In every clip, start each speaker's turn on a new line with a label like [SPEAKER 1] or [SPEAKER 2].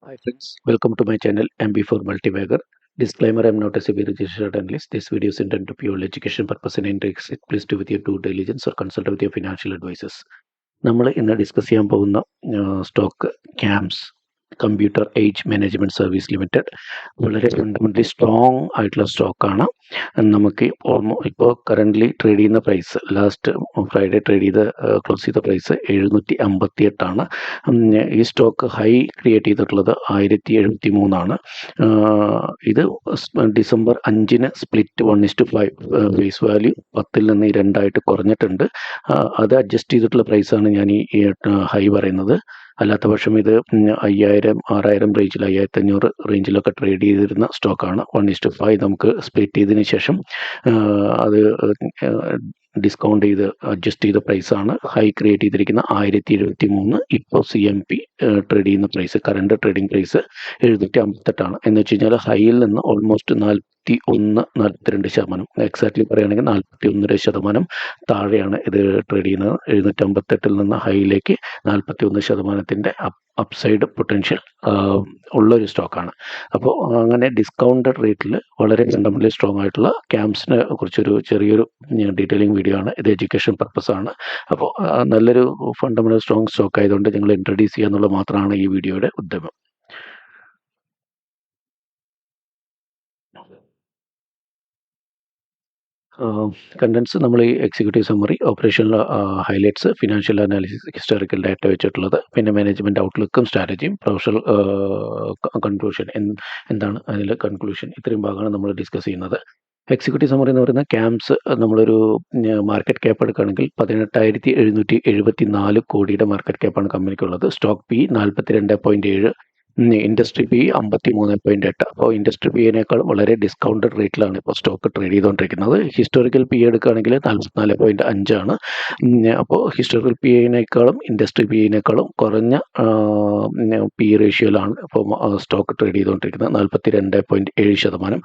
[SPEAKER 1] Hi friends, welcome to my channel MB4 Multivagger. Disclaimer: I am not a CBI registered analyst. This video is intended to pure education purpose and interest. Please do with your due diligence or consult with your financial advisors. നമ്മൾ ഇന്ന് discuss ചെയ്യാൻ പോകുന്ന stock CAMS computer age management service limited. വളരെ fundamentally strong ആയിട്ടുള്ള സ്റ്റോക്കാണ്. നമുക്ക് ഇപ്പോൾ currently trade ചെയ്യുന്ന പ്രൈസ്, ലാസ്റ്റ് ഫ്രൈഡേ ട്രേഡ് ചെയ്ത് ക്ലോസ് ചെയ്ത പ്രൈസ് 758ആണ്. ഈ സ്റ്റോക്ക് ഹൈ ക്രിയേറ്റ് ചെയ്തിട്ടുള്ളത് 1073 ഇത് ഡിസംബർ 5 സ്പ്ലിറ്റ് 1:5 ഫേസ് വാല്യൂ 10 നിന്ന് 2 കുറഞ്ഞിട്ടുണ്ട്. അത് അഡ്ജസ്റ്റ് ചെയ്തിട്ടുള്ള പ്രൈസാണ് ഞാൻ ഈ ഹൈ പറയുന്നത്. അല്ലാത്ത പക്ഷം ഇത് 5000, 6000 റേഞ്ചിൽ, 5500 റേഞ്ചിലൊക്കെ ട്രേഡ് ചെയ്തിരുന്ന സ്റ്റോക്കാണ്. 1:5 നമുക്ക് സ്പ്ലിറ്റ് ചെയ്തതിന് ശേഷം അത് ഡിസ്കൗണ്ട് ചെയ്ത് അഡ്ജസ്റ്റ് ചെയ്ത പ്രൈസാണ് ഹൈ ക്രിയേറ്റ് ചെയ്തിരിക്കുന്ന 1073. ഇപ്പോൾ CMP ട്രേഡ് ചെയ്യുന്ന പ്രൈസ്, കറണ്ട് ട്രേഡിംഗ് പ്രൈസ് 758ആണ്. എന്ന് വെച്ച് കഴിഞ്ഞാൽ ഹൈയിൽ നിന്ന് ഓൾമോസ്റ്റ് 41-42%, എക്സാക്ട്ലി പറയുകയാണെങ്കിൽ 41% താഴെയാണ് ഇത് ട്രേഡ് ചെയ്യുന്നത്. 758 നിന്ന് ഹൈയിലേക്ക് 41% അപ്സൈഡ് പൊട്ടൻഷ്യൽ ഉള്ളൊരു സ്റ്റോക്കാണ്. അപ്പോൾ അങ്ങനെ ഡിസ്കൗണ്ടഡ് റേറ്റിൽ വളരെ ഫണ്ടമെൻ്റലി സ്ട്രോങ് ആയിട്ടുള്ള ക്യാംസിനെ കുറിച്ചൊരു ചെറിയൊരു ഡീറ്റെയിലിംഗ് വീഡിയോ ആണ്. ഇത് എഡ്യൂക്കേഷൻ പർപ്പസ് ആണ്. അപ്പോൾ നല്ലൊരു ഫണ്ടമെൻ്റൽ സ്ട്രോങ് സ്റ്റോക്ക് ആയതുകൊണ്ട് നിങ്ങൾ ഇൻട്രൊഡ്യൂസ് ചെയ്യുക എന്നുള്ളത് മാത്രമാണ് ഈ വീഡിയോയുടെ ഉദ്യമം. കണ്ടൻസ് നമ്മൾ ഈ executive summary, operational highlights, financial analysis, historical data വെച്ചിട്ടുള്ളത്, പിന്നെ മാനേജ്മെൻറ്റ് ഔട്ട്ലുക്കും സ്ട്രാറ്റജിയും, പ്രൊഫഷണൽ കൺക്ലൂഷൻ എന്താണ് അതിൽ കൺക്ലൂഷൻ, ഇത്രയും ഭാഗമാണ് നമ്മൾ ഡിസ്കസ് ചെയ്യുന്നത്. എക്സിക്യൂട്ടീവ് സമ്മറി എന്ന് പറയുന്ന ക്യാംസ് നമ്മളൊരു മാർക്കറ്റ് ക്യാപ്പ് എടുക്കുകയാണെങ്കിൽ 18,774 കോടിയുടെ മാർക്കറ്റ് ക്യാപ്പാണ് കമ്പനിക്കുള്ളത്. Stock P 42.7, industry P 53.8. അപ്പോൾ ഇൻഡസ്ട്രി പിയേക്കാളും വളരെ ഡിസ്കൗണ്ടഡ് റേറ്റിലാണ് ഇപ്പോൾ സ്റ്റോക്ക് ട്രേഡ് ചെയ്തുകൊണ്ടിരിക്കുന്നത്. ഹിസ്റ്റോറിക്കൽ പി എടുക്കുകയാണെങ്കിൽ 44.5 ആണ്. അപ്പോൾ ഹിസ്റ്റോറിക്കൽ പി ഐനേക്കാളും ഇൻഡസ്ട്രി പി ഐനേക്കാളും കുറഞ്ഞ പി റേഷ്യോയിലാണ് ഇപ്പോൾ സ്റ്റോക്ക് ട്രേഡ് ചെയ്തുകൊണ്ടിരിക്കുന്നത്. 42.7%.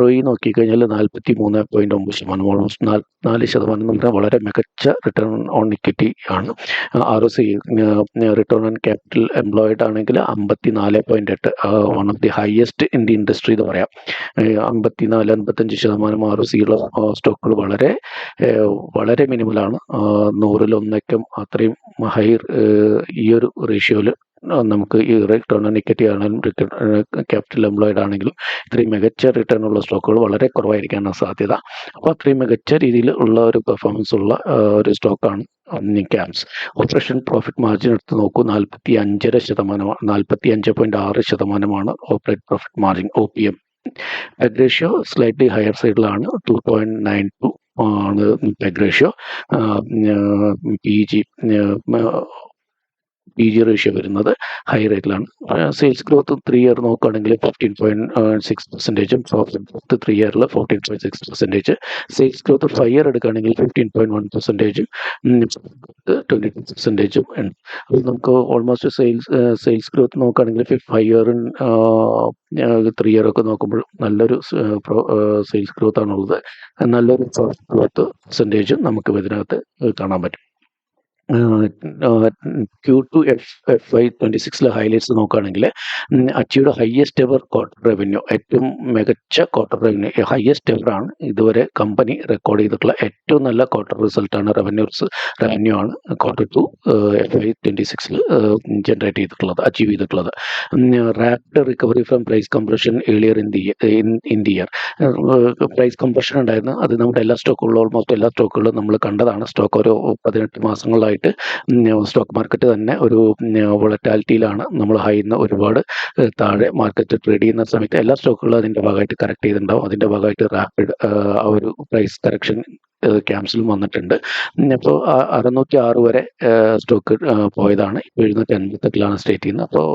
[SPEAKER 1] ROE നോക്കിക്കഴിഞ്ഞാൽ 43.9%, ഓൾമോസ്റ്റ് 44% എന്ന് പറഞ്ഞാൽ വളരെ മികച്ച റിട്ടേൺ ഓൺ ഇക്വിറ്റി ആണ്. ROCE, return on capital employed ആണെങ്കിൽ 54.8, one of the highest in the industry എന്ന് പറയാം. 54-55% ROCE ഉള്ള സ്റ്റോക്കുകൾ വളരെ മിനിമലാണ്. 100-1 അത്രയും ഹൈ ഈ ഒരു റേഷ്യോയിൽ നമുക്ക് ഈ റിട്ടേൺ ഓൺ ഇക്വിറ്റി ആണെങ്കിലും ക്യാപിറ്റൽ എംപ്ലോയിഡ് ആണെങ്കിലും ഇത്രയും മികച്ച റിട്ടേൺ ഉള്ള സ്റ്റോക്കുകൾ വളരെ കുറവായിരിക്കാനാണ് സാധ്യത. അപ്പോൾ അത്രയും മികച്ച രീതിയിൽ ഉള്ള ഒരു പെർഫോമൻസ് ഉള്ള ഒരു സ്റ്റോക്കാണ് ക്യാംസ്. ഓപ്പറേഷൻ പ്രോഫിറ്റ് മാർജിൻ എടുത്ത് നോക്കൂ, 45%, 45.6% operate profit margin, OPM. Peg ratio slightly higher സൈഡിലാണ്, 2.92 ആണ് പെഗ് റേഷ്യോ. PG റേഷ്യോ വരുന്നത് ഹൈ റേറ്റിലാണ്. സെയിൽസ് ഗ്രോത്ത് 3 ഇയർ നോക്കുകയാണെങ്കിൽ 15.6%, പ്രോഫിറ്റ് 3 ഇയറിൽ 14.6%. സെയിൽസ് ഗ്രോത്ത് 5 ഇയർ എടുക്കുകയാണെങ്കിൽ 15.1%, 22% ഉണ്ട്. അപ്പോൾ നമുക്ക് ഓൾമോസ്റ്റ് സെയിൽസ് ഗ്രോത്ത് നോക്കുകയാണെങ്കിൽ 5 ഇയറും 3 ഇയറൊക്കെ നോക്കുമ്പോൾ നല്ലൊരു സെയിൽസ് ഗ്രോത്ത് ആണുള്ളത്. നല്ലൊരു പ്രോഫിറ്റ് ഗ്രോത്ത് പെർസെൻറ്റേജും നമുക്ക് ഇതിനകത്ത് കാണാൻ പറ്റും. Q2 FY26 ഹൈലൈറ്റ്സ് നോക്കുകയാണെങ്കിൽ achieved highest ever quarter revenue, ഏറ്റവും മികച്ച ക്വാർട്ടർ റവന്യൂ, ഹയസ്റ്റ് എവർ ആണ് ഇതുവരെ കമ്പനി റെക്കോർഡ് ചെയ്തിട്ടുള്ള ഏറ്റവും നല്ല ക്വാർട്ടർ റിസൾട്ടാണ്. റവന്യൂ ആണ് Q2 FY26 ജനറേറ്റ് ചെയ്തിട്ടുള്ളത്, അച്ചീവ് ചെയ്തിട്ടുള്ളത്. Rapid recovery from price compression earlier in the year. Price compression ഉണ്ടായിരുന്നു, അത് നമ്മുടെ ഓൾമോസ്റ്റ് എല്ലാ സ്റ്റോക്കുകളിലും നമ്മൾ കണ്ടതാണ്. സ്റ്റോക്ക് ഒരു 18 മാസങ്ങളായിട്ട് സ്റ്റോക്ക് മാർക്കറ്റ് തന്നെ ഒരു വോളറ്റാലിറ്റിയിലാണ്. നമ്മൾ ഹൈന്ന് ഒരുപാട് താഴെ മാർക്കറ്റ് ട്രേഡ് ചെയ്യുന്ന സമയത്ത് എല്ലാ സ്റ്റോക്കുകളും അതിൻ്റെ ഭാഗമായിട്ട് കറക്റ്റ് ചെയ്തിട്ടുണ്ടാവും. അതിൻ്റെ ഭാഗമായിട്ട് റാപ്പിഡ് ആ ഒരു പ്രൈസ് കറക്ഷൻ ക്യാംസിലും വന്നിട്ടുണ്ട്. അപ്പോൾ 606 വരെ സ്റ്റോക്ക് പോയതാണ്, 758 സ്റ്റേറ്റ് ചെയ്യുന്നത്. അപ്പോൾ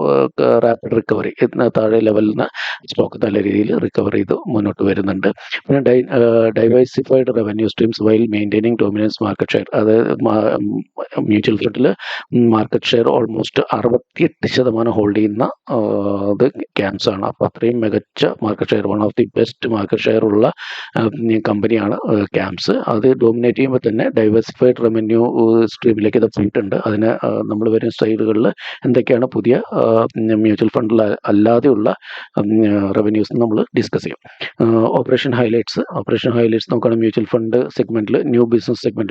[SPEAKER 1] റാപ്പിഡ് റിക്കവറി, താഴെ ലെവലിൽ നിന്ന് സ്റ്റോക്ക് നല്ല രീതിയിൽ റിക്കവർ ചെയ്ത് മുന്നോട്ട് വരുന്നുണ്ട്. പിന്നെ diversified revenue streams while maintaining dominance market share. അതായത് മ്യൂച്വൽ ഫണ്ടിൽ മാർക്കറ്റ് ഷെയർ ഓൾമോസ്റ്റ് 68% ഹോൾഡ് ചെയ്യുന്ന ഇത് ക്യാംസ് ആണ്. അപ്പോൾ അത്രയും മികച്ച market share, one of the best market share ഉള്ള കമ്പനിയാണ് ക്യാംസ്. അത് ഡോമിനേറ്റ് ചെയ്യുമ്പോൾ തന്നെ ഡൈവേഴ്സിഫൈഡ് റവന്യൂ സ്ട്രീമിലേക്ക് ഇത് പോയിട്ടുണ്ട്. അതിന് നമ്മൾ വരുന്ന സ്ലൈഡുകളിൽ എന്തൊക്കെയാണ് പുതിയ മ്യൂച്വൽ ഫണ്ടിൽ അല്ലാതെയുള്ള റവന്യൂസ് നമ്മൾ ഡിസ്കസ് ചെയ്യും. ഓപ്പറേഷൻ ഹൈലൈറ്റ്സ് നോക്കുകയാണെങ്കിൽ മ്യൂച്വൽ ഫണ്ട് സെഗ്മെന്റിൽ new business segment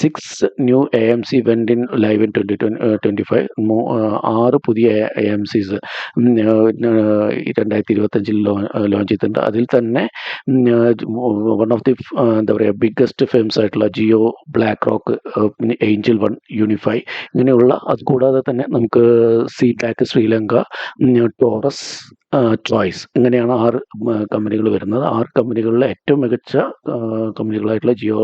[SPEAKER 1] 6 new AMC went in live in 2025. 6 പുതിയ AMCs 2025 ലോഞ്ച് ചെയ്തിട്ടുണ്ട്. അതിൽ തന്നെ വൺ ഓഫ് ദി എന്താ പറയുക ബിഗ്ഗസ്റ്റ് ഫേംസ് ആയിട്ടുള്ള Jio, BlackRock, Angel One, Unifi ഇങ്ങനെയുള്ള, അതുകൂടാതെ തന്നെ നമുക്ക് സീപാക്ക് ശ്രീലങ്ക, ടോറസ്, ചോയ്സ്, ഇങ്ങനെയാണ് 6 കമ്പനികൾ വരുന്നത്. 6 കമ്പനികളിലെ ഏറ്റവും മികച്ച കമ്പനികളായിട്ടുള്ള ജിയോ,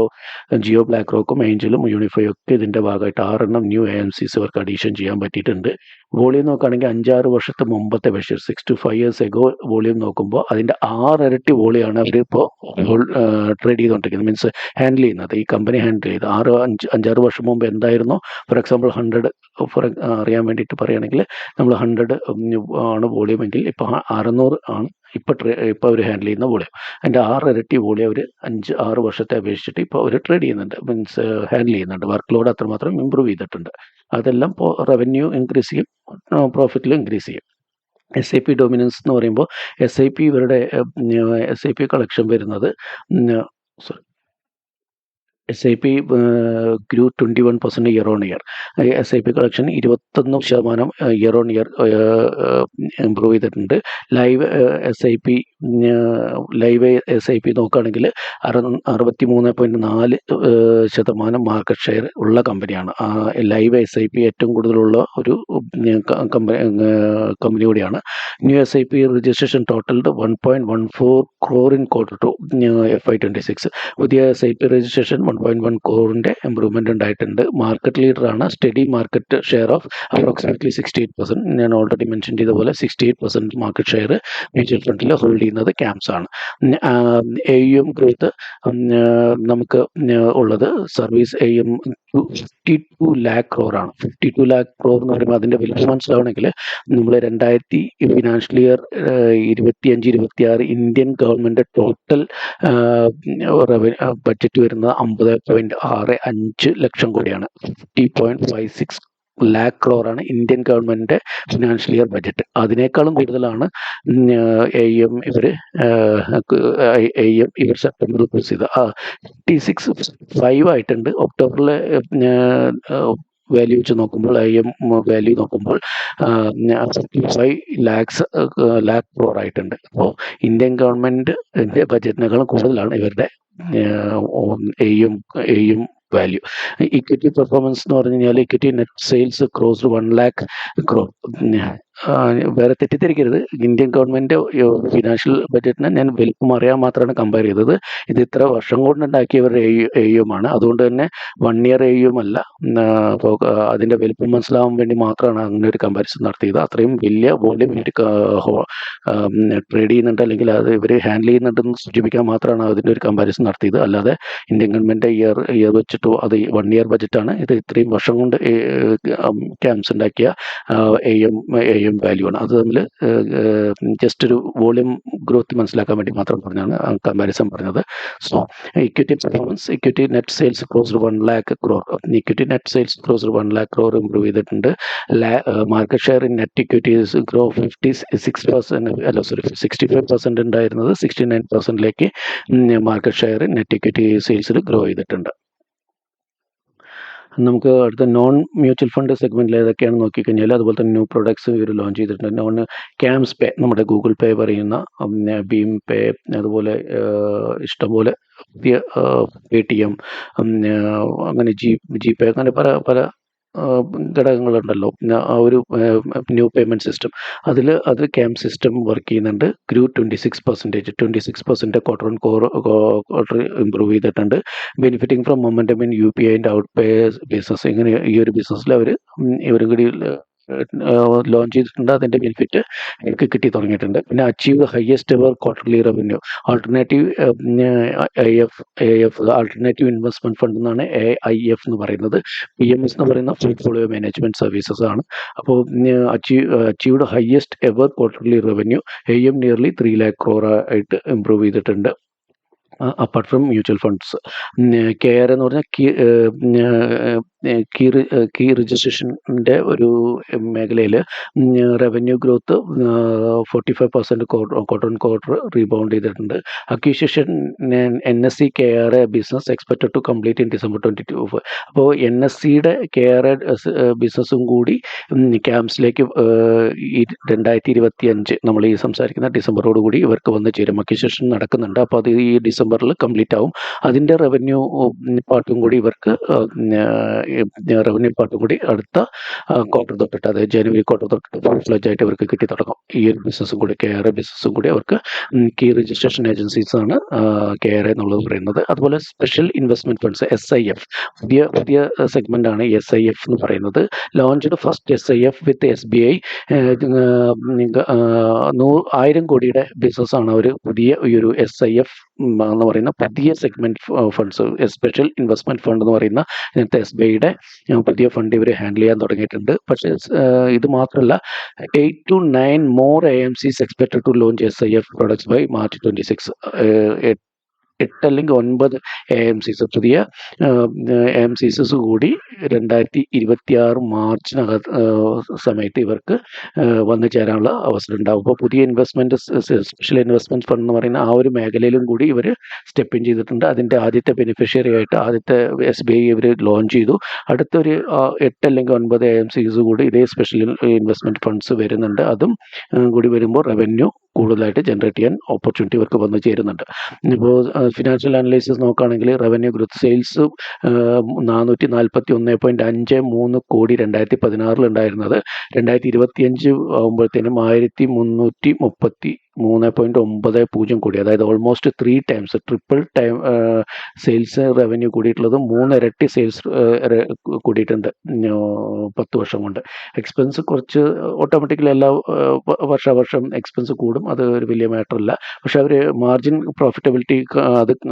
[SPEAKER 1] ബ്ലാക്ക് റോക്കും, ഏഞ്ചലും, യൂണിഫൈയും ഒക്കെ ഇതിൻ്റെ ഭാഗമായിട്ട് 6 എണ്ണം ന്യൂ AMCs അവർക്ക് അഡീഷൻ ചെയ്യാൻ പറ്റിയിട്ടുണ്ട്. വോളിയം നോക്കുകയാണെങ്കിൽ 5-6 വർഷത്തെ മുമ്പത്തെ measure 6 to 5 years ago volume നോക്കുമ്പോൾ അതിൻ്റെ 6 ഇരട്ടി വോളിയാണ് അവരിപ്പോൾ ട്രേഡ് ചെയ്തുകൊണ്ടിരിക്കുന്നത്, മീൻസ് ഹാൻഡിൽ ചെയ്യുന്നത്. ഈ കമ്പനി ഹാൻഡിൽ ചെയ്ത് 5-6 വർഷം മുമ്പ് എന്തായിരുന്നു, ഫോർ എക്സാമ്പിൾ 100 അറിയാൻ വേണ്ടിയിട്ട് പറയുകയാണെങ്കിൽ നമ്മൾ 100 ആണ് വോളിയം എങ്കിൽ ഇപ്പോൾ 600 ആണ് ഇപ്പോൾ അവർ ഹാൻഡിൽ ചെയ്യുന്ന വോളിയം. അതിൻ്റെ 6 ഇരട്ടി വോളിയം അവർ 5-6 വർഷത്തെ അപേക്ഷിച്ചിട്ട് ഇപ്പോൾ അവർ ട്രേഡ് ചെയ്യുന്നുണ്ട്, മീൻസ് ഹാൻഡിൽ ചെയ്യുന്നുണ്ട്. വർക്ക് ലോഡ് അത്രമാത്രം ഇമ്പ്രൂവ് ചെയ്തിട്ടുണ്ട്. അതെല്ലാം റവന്യൂ ഇൻക്രീസ് ചെയ്യും, പ്രോഫിറ്റിലും ഇൻക്രീസ് ചെയ്യും. SIP ഡൊമിനൻസ് എന്ന് പറയുമ്പോൾ ഇവരുടെ SIP കളക്ഷൻ വരുന്നത് SIP grew 21% year on year. SIP collection 21% year on year improve ചെയ്തിട്ടുണ്ട്. ലൈവ് SIP നോക്കുകയാണെങ്കിൽ 63.4% മാർക്കറ്റ് ഷെയർ ഉള്ള കമ്പനിയാണ്. ലൈവ് SIP ഏറ്റവും കൂടുതലുള്ള ഒരു കമ്പനി കൂടിയാണ്. New SIP registration totalled 1.14 crore in Q2 FY26. പുതിയ SIP രജിസ്ട്രേഷൻ 1.1 crore ഇമ്പ്രൂവ്മെന്റ് ഉണ്ടായിട്ടുണ്ട്. മാർക്കറ്റ് ലീഡറാണ്. Steady market share of approximately 68%. ഞാൻ ഓൾറെഡി മെൻഷൻ ചെയ്ത പോലെ 68% മാർക്കറ്റ് ഷെയർ മ്യൂച്വൽ ഫണ്ടിൽ ഹോൾഡ് ചെയ്യുന്നത് ക്യാംസ് ആണ്. AUM ഗ്രോത്ത് നമുക്ക് ഉള്ളത് സർവീസ് AUM 52 lakh crore ആണ്. 52 lakh crore എന്ന് പറയുമ്പോൾ അതിൻ്റെ വലിയ മനസ്സിലാവണമെങ്കിൽ നമ്മൾ 2000 financial year 25-26 Indian government total budget വരുന്നത് 50.65 ലക്ഷം കോടിയാണ്. 50.56 lakh crore ആണ് Indian government financial year budget. അതിനേക്കാളും കൂടുതലാണ് AUM ഇവർ സെപ്റ്റംബറിൽ ക്ലോസ് ചെയ്ത് 56.5 ആയിട്ടുണ്ട്. ഒക്ടോബറിൽ വാല്യൂ വെച്ച് നോക്കുമ്പോൾ AUM വാല്യൂ നോക്കുമ്പോൾ 55 lakh crore ആയിട്ടുണ്ട്. അപ്പോൾ ഇന്ത്യൻ ഗവൺമെൻറ് ബഡ്ജറ്റിനേക്കാളും കൂടുതലാണ് ഇവരുടെ AUM വാല്യൂ. ഇക്വിറ്റി പെർഫോമൻസ് എന്ന് പറഞ്ഞു കഴിഞ്ഞാൽ equity net sales crossed 1 lakh crore. വേറെ തെറ്റിദ്ധരിക്കരുത്, ഇന്ത്യൻ ഗവൺമെൻറ് ഫിനാൻഷ്യൽ ബഡ്ജറ്റിനെ ഞാൻ വലിപ്പം അറിയാൻ മാത്രമാണ് കമ്പയർ ചെയ്തത്. ഇത് ഇത്ര വർഷം കൊണ്ടുണ്ടാക്കിയവരുടെ AUM ആണ്. അതുകൊണ്ട് തന്നെ 1 year AUM അല്ല. അപ്പോൾ അതിൻ്റെ വലിപ്പം മനസ്സിലാവാൻ വേണ്ടി മാത്രമാണ് അങ്ങനെ ഒരു കമ്പാരിസൺ നടത്തിയത്. അത്രയും വലിയ വോള്യം ട്രേഡ് ചെയ്യുന്നുണ്ട് അല്ലെങ്കിൽ അത് ഇവർ ഹാൻഡിൽ ചെയ്യുന്നുണ്ടെന്ന് സൂചിപ്പിക്കാൻ മാത്രമാണ് അതിൻ്റെ ഒരു കമ്പാരിസൺ നടത്തിയത്. അല്ലാതെ ഇന്ത്യൻ ഗവൺമെൻറ് ഇയർ വെച്ചിട്ടോ അത് 1 year ബഡ്ജറ്റാണ്. ഇത് ഇത്രയും വർഷം കൊണ്ട് ക്യാംസ് ഉണ്ടാക്കിയ AUM വാല്യൂ ആണ്. അത് തമ്മിൽ ജസ്റ്റ് ഒരു വോളിയം ഗ്രോത്ത് മനസ്സിലാക്കാൻ വേണ്ടി മാത്രം പറഞ്ഞാണ് കമ്പാരിസൺ പറഞ്ഞത്. So equity performance, equity net sales crossed 1 lakh crore. Equity net sales crossed 1 lakh crore improve ചെയ്തിട്ടുണ്ട്. Market share in net equities grow 65% ഉണ്ടായിരുന്നത് 69%ലേക്ക് മാർക്കറ്റ് ഷെയർ നെറ്റ് ഇക്വിറ്റി സെയിൽസിൽ ഗ്രോ ചെയ്തിട്ടുണ്ട്. നമുക്ക് അടുത്ത നോൺ മ്യൂച്വൽ ഫണ്ട് സെഗ്മെൻറ്റിൽ ഏതൊക്കെയാണ് നോക്കിക്കഴിഞ്ഞാൽ അതുപോലെ തന്നെ ന്യൂ പ്രൊഡക്ട്സ് ഇവർ ലോഞ്ച് ചെയ്തിട്ടുണ്ട്. ക്യാംസ് പേ, നമ്മുടെ ഗൂഗിൾ പേ പറയുന്ന, ഭീം പേ, അതുപോലെ ഇഷ്ടംപോലെ PayTM, അങ്ങനെ ജി പേ, അങ്ങനെ പല ഘടകങ്ങളുണ്ടല്ലോ. ആ ഒരു ന്യൂ പേയ്മെൻറ്റ് സിസ്റ്റം അത് ക്യാം സിസ്റ്റം വർക്ക് ചെയ്യുന്നുണ്ട്. ഗ്രൂ 26% ക്വാർട്ടർ ഓൺ ക്വാർട്ടർ ഇമ്പ്രൂവ് ചെയ്തിട്ടുണ്ട്. Benefiting from momentum in UPI and out pay business. ഇങ്ങനെ ഈ ഒരു ബിസിനസ്സിൽ ഇവരും കൂടി ലോഞ്ച് ചെയ്തിട്ടുണ്ട്. അതിൻ്റെ ബെനിഫിറ്റ് എനിക്ക് കിട്ടി തുടങ്ങിയിട്ടുണ്ട്. പിന്നെ achieve highest ever quarterly revenue. Alternative alternative investment fund എന്നാണ് AIF എന്ന് പറയുന്നത്. PMS എന്ന് പറയുന്ന പോർട്ട്ഫോളിയോ മാനേജ്മെന്റ് സർവീസസ് ആണ്. അപ്പോൾ achieved highest ever quarterly revenue. AUM nearly 3 lakh crore ആയിട്ട് ഇമ്പ്രൂവ് ചെയ്തിട്ടുണ്ട്. Apart from mutual funds. KR എന്ന് പറഞ്ഞാൽ കീ രജിസ്ട്രേഷൻ്റെ ഒരു മേഖലയിൽ revenue growth 45% quarter on quarter rebound ചെയ്തിട്ടുണ്ട്. Acquisition NSE KR business expected to complete in December 2022. അപ്പോൾ NSEയുടെ KR ബിസിനസ്സും കൂടി ക്യാമ്പ്സിലേക്ക് ഈ 2025 നമ്മൾ ഈ സംസാരിക്കുന്ന ഡിസംബറോടുകൂടി ഇവർക്ക് വന്ന് ചേരും. അക്വിസിഷൻ നടക്കുന്നുണ്ട്. അപ്പോൾ അത് ഈ ഡിസംബറിൽ കംപ്ലീറ്റ് ആവും. അതിൻ്റെ റവന്യൂ പാർട്ടും കൂടി ഇവർക്ക് അടുത്ത ക്വാർട്ടർ തൊട്ടിട്ട്, അതായത് ജനുവരി ക്വാർട്ടർ തൊട്ടിട്ട് ഫുൾ ഫ്ലെഡ്ജ് ആയിട്ട് ഇവർക്ക് കിട്ടി തുടങ്ങും. ഈ ഒരു ബിസിനസ്സും കൂടി KR ബിസിനസ്സും കൂടി അവർക്ക് കീ രജിസ്ട്രേഷൻ ഏജൻസീസ് ആണ് KR എന്നുള്ളത് പറയുന്നത്. അതുപോലെ സ്പെഷ്യൽ ഇൻവെസ്റ്റ്മെന്റ് ഫണ്ട്സ് SIF, പുതിയ സെഗ്മെന്റ് ആണ് SIF എന്ന് പറയുന്നത്. ലോഞ്ച്ഡ് ഫസ്റ്റ് SIF വിത്ത് SBI 1000 കോടിയുടെ ബിസിനസ് ആണ് അവർ പുതിയ ഈ ഒരു SIF എന്ന് പറയുന്ന പുതിയ segment funds, special investment fund എന്ന് പറയുന്ന ഇന്നത്തെ SBIയുടെ പുതിയ ഫണ്ട് ഇവർ ഹാൻഡിൽ ചെയ്യാൻ തുടങ്ങിയിട്ടുണ്ട്. പക്ഷേ ഇത് മാത്രമല്ല, 8 to 9 more AMCs expected to launch SIF products by March 26. 8 അല്ലെങ്കിൽ 9 AMCs പുതിയ AMCs കൂടി 2026 മാർച്ചിനകത്ത് സമയത്ത് ഇവർക്ക് വന്നു ചേരാനുള്ള അവസരം ഉണ്ടാവും. അപ്പോൾ പുതിയ ഇൻവെസ്റ്റ്മെന്റ്, സ്പെഷ്യൽ ഇൻവെസ്റ്റ്മെന്റ് ഫണ്ട് എന്ന് പറയുന്ന ആ ഒരു മേഖലയിലും കൂടി ഇവർ സ്റ്റെപ്പ് ഇൻ ചെയ്തിട്ടുണ്ട്. അതിൻ്റെ ആദ്യത്തെ ബെനിഫിഷ്യറി ആയിട്ട് ആദ്യത്തെ SBI ഇവർ ലോഞ്ച് ചെയ്തു. അടുത്തൊരു 8 അല്ലെങ്കിൽ 9 AMCs കൂടി ഇതേ സ്പെഷ്യൽ ഇൻവെസ്റ്റ്മെന്റ് ഫണ്ട്സ് വരുന്നുണ്ട്. അതും കൂടി വരുമ്പോൾ റവന്യൂ കൂടുതലായിട്ട് ജനറേറ്റ് ചെയ്യാൻ ഓപ്പർച്യൂണിറ്റി ഇവർക്ക് വന്നു ചേരുന്നുണ്ട്. ഇപ്പോൾ ഫിനാൻഷ്യൽ അനലൈസിസ് നോക്കുകയാണെങ്കിൽ റവന്യൂ ഗ്രോത്ത് സെയിൽസ് 441.53 കോടി 2016 ഉണ്ടായിരുന്നത് 2025 ആകുമ്പോഴത്തേനും 1333.90 കോടി, അതായത് almost 3 times, triple time sales revenue കൂടിയിട്ടുള്ളത്, 3 ഇരട്ടി സെയിൽസ് കൂടിയിട്ടുണ്ട് 10 വർഷം കൊണ്ട്. എക്സ്പെൻസ് കുറച്ച് ഓട്ടോമാറ്റിക്കലി എല്ലാ വർഷം എക്സ്പെൻസ് കൂടും, അത് ഒരു വലിയ മാറ്റർ അല്ല. പക്ഷെ അവർ മാർജിൻ പ്രോഫിറ്റബിലിറ്റി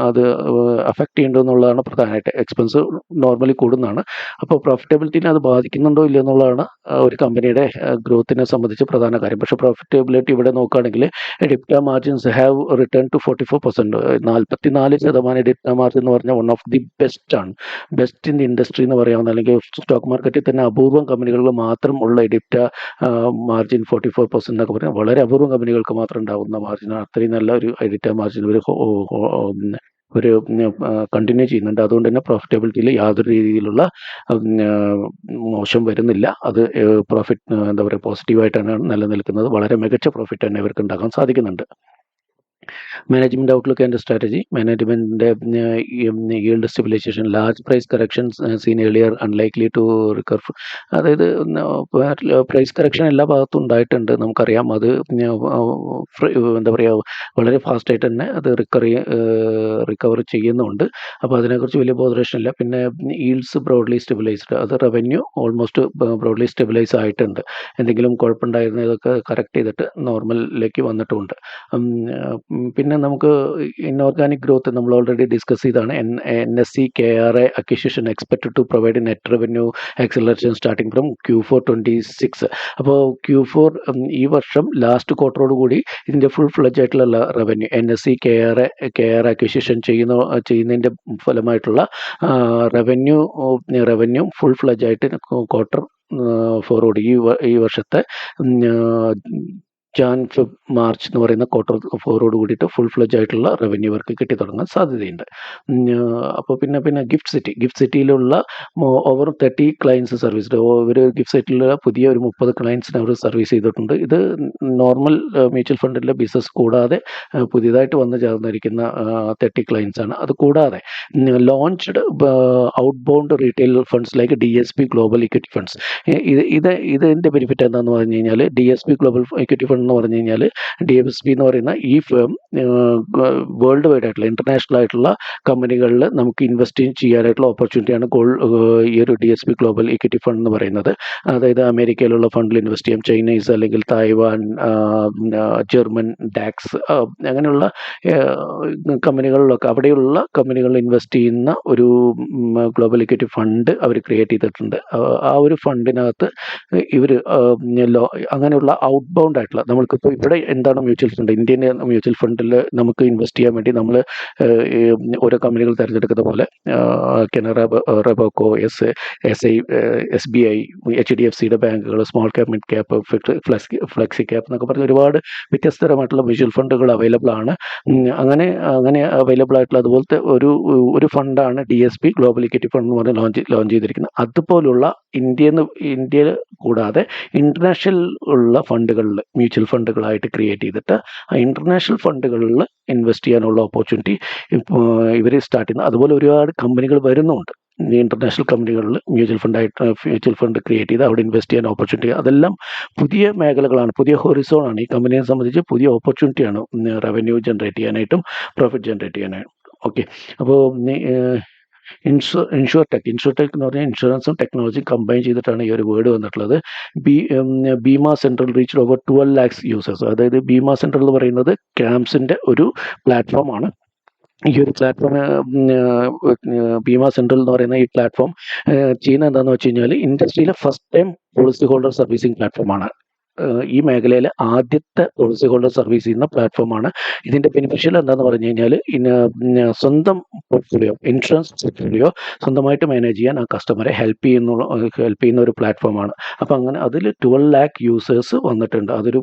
[SPEAKER 1] അത് അഫക്റ്റ് ചെയ്യേണ്ടതെന്നുള്ളതാണ് പ്രധാനമായിട്ട്. എക്സ്പെൻസ് നോർമലി കൂടുന്നതാണ്. അപ്പോൾ പ്രോഫിറ്റബിലിറ്റിനെ അത് ബാധിക്കുന്നുണ്ടോ ഇല്ല എന്നുള്ളതാണ് ഒരു കമ്പനിയുടെ ഗ്രോത്തിനെ സംബന്ധിച്ച് പ്രധാന കാര്യം. പക്ഷേ പ്രോഫിറ്റബിലിറ്റി ഇവിടെ നോക്കുകയാണെങ്കിൽ EBITDA margins have return to 44%. 44% EBITDA margin എന്ന് പറഞ്ഞാൽ വൺ ഓഫ് ദി ബെസ്റ്റ് ആണ്, ബെസ്റ്റ് ഇൻ ദി ഇൻഡസ്ട്രി എന്ന് പറയാവുന്ന, അല്ലെങ്കിൽ സ്റ്റോക്ക് മാർക്കറ്റിൽ തന്നെ അപൂർവം കമ്പനികളിൽ മാത്രം ഉള്ള EBITDA മാർജിൻ 44% എന്നൊക്കെ പറഞ്ഞാൽ വളരെ അപൂർവം കമ്പനികൾക്ക് മാത്രം ഉണ്ടാകുന്ന മാർജിനാണ്. അത്രയും നല്ല ഒരു EBITDA മാർജിൻ ഒരു കണ്ടിന്യൂ ചെയ്യുന്നുണ്ട്. അതുകൊണ്ട് തന്നെ പ്രോഫിറ്റബിലിറ്റിയിൽ യാതൊരു രീതിയിലുള്ള മോശം വരുന്നില്ല. അത് പ്രോഫിറ്റ് പോസിറ്റീവായിട്ടാണ് നിലനിൽക്കുന്നത്. വളരെ മികച്ച പ്രോഫിറ്റ് തന്നെ ഇവർക്ക് ഉണ്ടാക്കാൻ സാധിക്കുന്നുണ്ട്. Management outlook and strategy. മാനേജ്മെന്റിന്റെ yield stabilization, large price corrections seen earlier unlikely to recover. അതായത് പ്രൈസ് കറക്ഷൻ എല്ലാ ഭാഗത്തും ഉണ്ടായിട്ടുണ്ട്, നമുക്കറിയാം. അത് വളരെ ഫാസ്റ്റായിട്ട് തന്നെ അത് റിക്കവർ ചെയ്യുന്നുണ്ട്. അപ്പോൾ അതിനെക്കുറിച്ച് വലിയ ബോധറേഷൻ ഇല്ല. പിന്നെ ഈൽഡ്സ് ബ്രോഡ്ലി സ്റ്റെബിലൈസ്ഡ്, അത് റവന്യൂ ഓൾമോസ്റ്റ് ബ്രോഡ്ലി സ്റ്റെബിലൈസ് ആയിട്ടുണ്ട്. എന്തെങ്കിലും കുഴപ്പമുണ്ടായിരുന്ന ഇതൊക്കെ കറക്റ്റ് ചെയ്തിട്ട് നോർമലിലേക്ക് വന്നിട്ടുമുണ്ട്. പിന്നെ നമുക്ക് ഇൻഓർഗാനിക് ഗ്രോത്ത് നമ്മൾ ഓൾറെഡി ഡിസ്കസ് ചെയ്താണ്. NSE KR acquisition expected to provide net revenue acceleration starting from Q4 26. അപ്പോൾ Q4 ഈ വർഷം ലാസ്റ്റ് ക്വാർട്ടറോടുകൂടി ഇതിൻ്റെ ഫുൾ ഫ്ലെഡ്ജ് ആയിട്ടുള്ള റവന്യൂ NSE KR അക്വിസിഷൻ ചെയ്യുന്നതിൻ്റെ ഫലമായിട്ടുള്ള റവന്യൂ ഫുൾ ഫ്ലെഡ്ജ് ആയിട്ട് ക്വാർട്ടർ 4 ഈ വർഷത്തെ Jan, Feb, March എന്ന് പറയുന്ന ക്വാർട്ടർ 4 കൂടിയിട്ട് ഫുൾ ഫ്ലെഡ്ജ് ആയിട്ടുള്ള റവന്യൂ വർക്ക് കിട്ടി തുടങ്ങാൻ സാധ്യതയുണ്ട്. അപ്പോൾ പിന്നെ ഗിഫ്റ്റ് സിറ്റിയിലുള്ള ഓവർ 30 ക്ലയൻസ് സർവീസ്, ഇവർ ഗിഫ്റ്റ് സിറ്റിയിലുള്ള പുതിയ ഒരു 30 ക്ലയൻസിന് അവർ സർവീസ് ചെയ്തിട്ടുണ്ട്. ഇത് നോർമൽ മ്യൂച്വൽ ഫണ്ടിലെ ബിസിനസ് കൂടാതെ പുതിയതായിട്ട് വന്നു ചേർന്നിരിക്കുന്ന 30 ക്ലയൻസ് ആണ്. അത് കൂടാതെ launched out bound retail funds like DSP global equity funds. ഇതിൻ്റെ ബെനിഫിറ്റ് എന്താണെന്ന് പറഞ്ഞു കഴിഞ്ഞാൽ, DSP ഗ്ലോബൽ ഇക്വിറ്റി ഫണ്ട് എന്ന് പറഞ്ഞു കഴിഞ്ഞാൽ, DSP എന്ന് പറയുന്ന ഈ ഫേം വേൾഡ് വൈഡ് ആയിട്ടുള്ള ഇന്റർനാഷണൽ ആയിട്ടുള്ള കമ്പനികളിൽ നമുക്ക് ഇൻവെസ്റ്റ് ചെയ്യാനായിട്ടുള്ള ഓപ്പർച്യൂണിറ്റിയാണ് ഈ ഒരു DSP ഗ്ലോബൽ ഇക്വിറ്റി ഫണ്ട് എന്ന് പറയുന്നത്. അതായത് അമേരിക്കയിലുള്ള ഫണ്ടിൽ ഇൻവെസ്റ്റ് ചെയ്യാം, ചൈനീസ് അല്ലെങ്കിൽ തായ്വാൻ, ജർമ്മൻ, ഡാക്സ് അങ്ങനെയുള്ള കമ്പനികളിലൊക്കെ, അവിടെയുള്ള കമ്പനികളിൽ ഇൻവെസ്റ്റ് ചെയ്യുന്ന ഒരു ഗ്ലോബൽ ഇക്വിറ്റി ഫണ്ട് അവർ ക്രിയേറ്റ് ചെയ്തിട്ടുണ്ട്. ആ ഒരു ഫണ്ടിനകത്ത് ഇവർ അങ്ങനെയുള്ള ഔട്ട് ബൗണ്ട് ആയിട്ടുള്ള, നമ്മൾക്കിപ്പോൾ ഇവിടെ എന്താണ് മ്യൂച്വൽ ഫണ്ട്, ഇന്ത്യൻ മ്യൂച്വൽ ഫണ്ടിൽ നമുക്ക് ഇൻവെസ്റ്റ് ചെയ്യാൻ വേണ്ടി നമ്മൾ ഓരോ കമ്പനികൾ തിരഞ്ഞെടുക്കുന്ന പോലെ കനറ, റെബോക്കോ, SI, SBI, HDFCയുടെ ബാങ്കുകൾ, small cap, mid cap, flexi cap എന്നൊക്കെ പറഞ്ഞ് ഒരുപാട് വ്യത്യസ്തരമായിട്ടുള്ള മ്യൂച്വൽ ഫണ്ടുകൾ അവൈലബിൾ ആണ്. അങ്ങനെ അവൈലബിൾ ആയിട്ടുള്ള അതുപോലത്തെ ഒരു ഫണ്ടാണ് DSP, ഗ്ലോബൽ ഇക്വിറ്റി ഫണ്ട് എന്ന് പറഞ്ഞ് ലോഞ്ച് ചെയ്തിരിക്കുന്നത്. അതുപോലുള്ള ഇന്ത്യയിൽ കൂടാതെ ഇൻ്റർനാഷണൽ ഉള്ള ഫണ്ടുകളിൽ മ്യൂച്വൽ ഫണ്ടുകളായിട്ട് ക്രിയേറ്റ് ചെയ്തിട്ട് ആ ഇൻ്റർനാഷണൽ ഫണ്ടുകളിൽ ഇൻവെസ്റ്റ് ചെയ്യാനുള്ള ഓപ്പർച്യൂണിറ്റി ഇവർ സ്റ്റാർട്ട് ചെയ്യുന്നു. അതുപോലെ ഒരുപാട് കമ്പനികൾ വരുന്നുണ്ട്. ഇൻ്റർനാഷണൽ കമ്പനികളിൽ മ്യൂച്വൽ ഫണ്ട് ക്രിയേറ്റ് ചെയ്ത് അവിടെ ഇൻവെസ്റ്റ് ചെയ്യാൻ ഓപ്പർച്യൂണിറ്റി. അതെല്ലാം പുതിയ മേഖലകളാണ്, പുതിയ ഹൊറിസോണാണ്. ഈ കമ്പനിയെ സംബന്ധിച്ച് പുതിയ ഓപ്പർച്യൂണിറ്റിയാണ് റവന്യൂ ജനറേറ്റ് ചെയ്യാനായിട്ടും പ്രോഫിറ്റ് ജനറേറ്റ് ചെയ്യാനായിട്ടും. ഓക്കെ, അപ്പോൾ ഇൻഷുർടെക് എന്ന് പറഞ്ഞാൽ ഇൻഷുറൻസും ടെക്നോളജിയും കമ്പൈൻ ചെയ്തിട്ടാണ് ഈ ഒരു വേർഡ് വന്നിട്ടുള്ളത്. Bima central reach over 12 lakhs users. അതായത് ബീമ സെൻട്രൽ എന്ന് പറയുന്നത് CAMSന്റെ ഒരു പ്ലാറ്റ്ഫോമാണ്. ഈ ഒരു പ്ലാറ്റ്ഫോം ബീമ സെൻട്രൽ എന്ന് പറയുന്ന ഈ പ്ലാറ്റ്ഫോം ചെയ്യുന്നത് എന്താണെന്ന് വെച്ച് കഴിഞ്ഞാൽ ഇൻഡസ്ട്രിയിലെ first time policy holder servicing പ്ലാറ്റ്ഫോമാണ്. ഈ മേഖലയിലെ ആദ്യത്തെ പോളിസി ഹോൾഡർ സർവീസ് ചെയ്യുന്ന പ്ലാറ്റ്ഫോമാണ്. ഇതിൻ്റെ ബെനിഫിഷ്യൽ എന്താണെന്ന് പറഞ്ഞു കഴിഞ്ഞാൽ സ്വന്തം പോർട്ട്ഫോളിയോ, ഇൻഷുറൻസ് പോർട്ട്ഫോളിയോ സ്വന്തമായിട്ട് മാനേജ് ചെയ്യാൻ ആ കസ്റ്റമറെ ഹെൽപ്പ് ചെയ്യുന്ന ഒരു പ്ലാറ്റ്ഫോമാണ്. അപ്പോൾ അങ്ങനെ അതിൽ 12 lakh യൂസേഴ്സ് വന്നിട്ടുണ്ട്. അതൊരു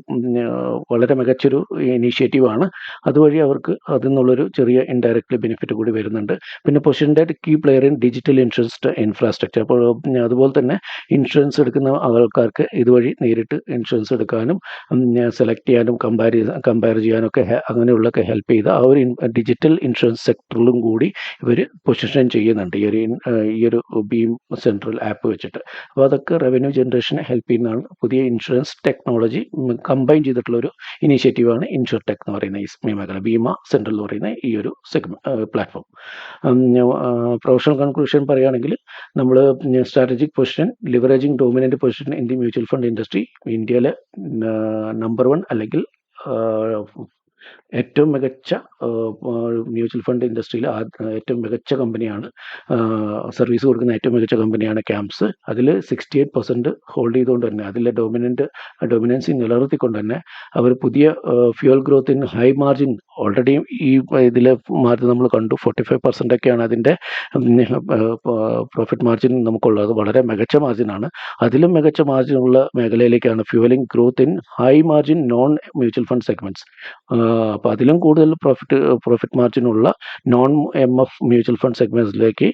[SPEAKER 1] വളരെ മികച്ചൊരു ഇനീഷ്യേറ്റീവാണ്. അതുവഴി അവർക്ക് അതിൽ നിന്നുള്ളൊരു ചെറിയ ഇൻഡയറക്റ്റ്ലി ബെനിഫിറ്റ് കൂടി വരുന്നുണ്ട്. പിന്നെ positioned key player in digital insurance infrastructure. അപ്പോൾ അതുപോലെ തന്നെ ഇൻഷുറൻസ് എടുക്കുന്ന ആൾക്കാർക്ക് ഇതുവഴി നേരിട്ട് ഇൻഷുറൻസ് എടുക്കാനും സെലക്ട് ചെയ്യാനും കമ്പയർ ചെയ്യാനൊക്കെ അങ്ങനെയുള്ളതൊക്കെ ഹെൽപ്പ് ചെയ്ത് ആ ഒരു ഡിജിറ്റൽ ഇൻഷുറൻസ് സെക്ടറിലും കൂടി ഇവർ പൊസിഷൻ ചെയ്യുന്നുണ്ട് ഈ ഒരു ബീം സെൻട്രൽ ആപ്പ് വെച്ചിട്ട്. അപ്പോൾ അതൊക്കെ റവന്യൂ ജനറേഷനെ ഹെൽപ്പ് ചെയ്യുന്നതാണ്. പുതിയ ഇൻഷുറൻസ് ടെക്നോളജി കമ്പൈൻ ചെയ്തിട്ടുള്ളൊരു ഇനീഷ്യേറ്റീവാണ് ഇൻഷുർടെക് എന്ന് പറയുന്ന ഈ മേഖല, ബീമ സെൻട്രൽ എന്ന് പറയുന്ന ഈ ഒരു പ്ലാറ്റ്ഫോം. പ്രൊഫഷണൽ കൺക്ലൂഷൻ പറയുകയാണെങ്കിൽ നമ്മൾ strategic position, leveraging dominant position in the mutual fund industry. ഇന്ത്യയിലെ നമ്പർ 1 അല്ലെങ്കിൽ ഏറ്റവും മികച്ച മ്യൂച്വൽ ഫണ്ട് ഇൻഡസ്ട്രിയിൽ ഏറ്റവും മികച്ച കമ്പനിയാണ്, സർവീസ് കൊടുക്കുന്ന ഏറ്റവും മികച്ച കമ്പനിയാണ് CAMS. അതിൽ 68% ഹോൾഡ് ചെയ്തുകൊണ്ട് തന്നെ അതിലെ ഡൊമിനൻസി നിലനിർത്തിക്കൊണ്ട് തന്നെ അവർ പുതിയ fuel growth in high margin, already ഈ ഇതിലെ മാർജിൻ നമ്മൾ കണ്ടു 45% ഒക്കെയാണ് അതിൻ്റെ പ്രോഫിറ്റ് മാർജിൻ നമുക്കുള്ളത്. വളരെ മികച്ച മാർജിനാണ്. അതിലും മികച്ച മാർജിനുള്ള മേഖലയിലേക്കാണ് fuelling growth in high margin non mutual fund segments. അപ്പോൾ അതിലും കൂടുതൽ പ്രോഫിറ്റ് മാർജിനുള്ള നോൺ MF മ്യൂച്വൽ ഫണ്ട് സെഗ്മെൻറ്റ്സിലേക്ക്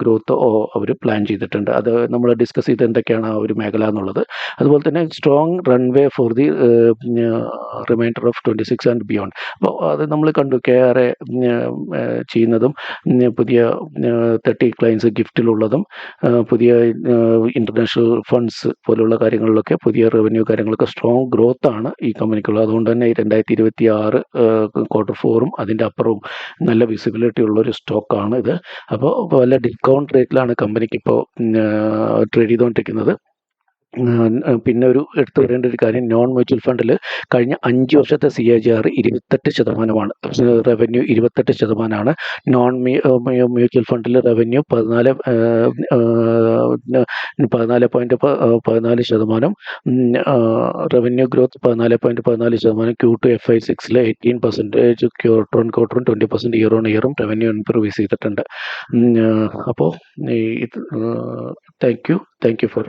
[SPEAKER 1] ഗ്രോത്ത് അവർ പ്ലാൻ ചെയ്തിട്ടുണ്ട്. അത് നമ്മൾ ഡിസ്കസ് ചെയ്ത് എന്തൊക്കെയാണ് ആ ഒരു മേഖല എന്നുള്ളത്. അതുപോലെ തന്നെ strong runway for the reminder of 26 and beyond. അപ്പോൾ അത് നമ്മൾ കണ്ടു KRA ചെയ്യുന്നതും പുതിയ 30 ക്ലയൻസ് ഗിഫ്റ്റിലുള്ളതും പുതിയ ഇൻ്റർനാഷണൽ ഫണ്ട്സ് പോലുള്ള കാര്യങ്ങളിലൊക്കെ പുതിയ റവന്യൂ കാര്യങ്ങളൊക്കെ സ്ട്രോങ് ഗ്രോത്ത് ആണ് ഈ കമ്പനിക്കുള്ളത്. അതുകൊണ്ട് തന്നെ 2026 Q4 അതിൻ്റെ അപ്പുറവും നല്ല വിസിബിലിറ്റി ഉള്ളൊരു സ്റ്റോക്കാണ് ഇത്. അപ്പോൾ വല്ല ഡിസ്കൗണ്ട് റേറ്റിലാണ് കമ്പനിക്ക് ഇപ്പോൾ ട്രേഡ് ചെയ്തുകൊണ്ടിരിക്കുന്നത്. പിന്നെ എടുത്തു പറയേണ്ട ഒരു കാര്യം, നോൺ മ്യൂച്വൽ ഫണ്ടിൽ കഴിഞ്ഞ 5 വർഷത്തെ CAGR 28%. റവന്യൂ 28%. നോൺ മ്യൂച്വൽ ഫണ്ടിൽ revenue 14.14%. Revenue growth 14.14%. Q2 FY6 18%, quarter 20% year on ഇയറും റവന്യൂ ഇംപ്രൂവ് ചെയ്തിട്ടുണ്ട്. അപ്പോൾ താങ്ക് യു ഫോർ